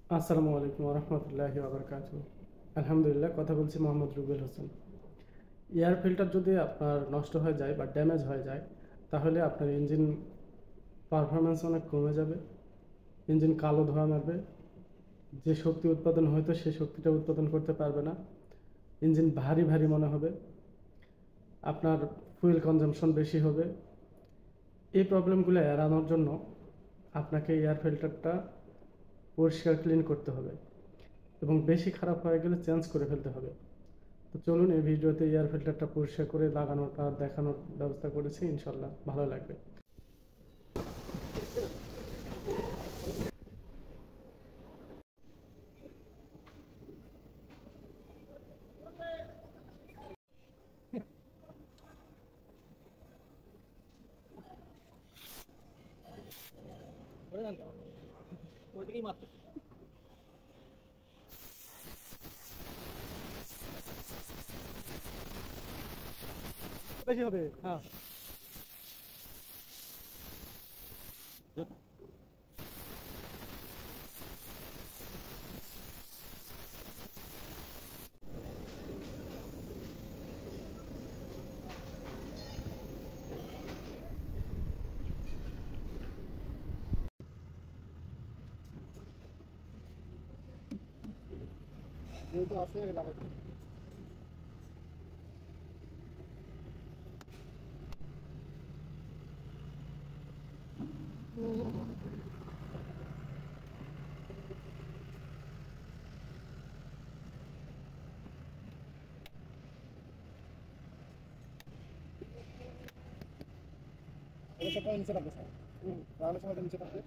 আসসালামু আলাইকুম রহমতুল্লাহি ওবরকাতু। আলহামদুলিল্লাহ, কথা বলছি মোহাম্মদ রুবেল হোসেন। এয়ার ফিল্টার যদি আপনার নষ্ট হয়ে যায় বা ড্যামেজ হয়ে যায়, তাহলে আপনার ইঞ্জিন পারফরমেন্স অনেক কমে যাবে। ইঞ্জিন কালো ধোঁয়া মারবে, যে শক্তি উৎপাদন হয়তো সেই শক্তিটা উৎপাদন করতে পারবে না। ইঞ্জিন ভারী ভারী মনে হবে, আপনার ফুয়েল কনজাম্পশন বেশি হবে। এই প্রবলেমগুলো এড়ানোর জন্য আপনাকে এয়ার ফিল্টারটা পরিষ্কার ক্লিন করতে হবে এবং বেশি খারাপ হয়ে গেলে চেঞ্জ করে ফেলতে হবে। তো চলুন, এই ভিডিওতে এয়ার ফিল্টারটা পরিষ্কার করে লাগানোটা দেখানোর ব্যবস্থা করেছি, ইনশাল্লাহ ভালো লাগবে। বেশি হবে, হ্যাঁ। যেহেতু আছে লাগাতে। এটা সবটা নিচে থাকবে স্যার। তাহলে সময়টা নিচে থাকবে।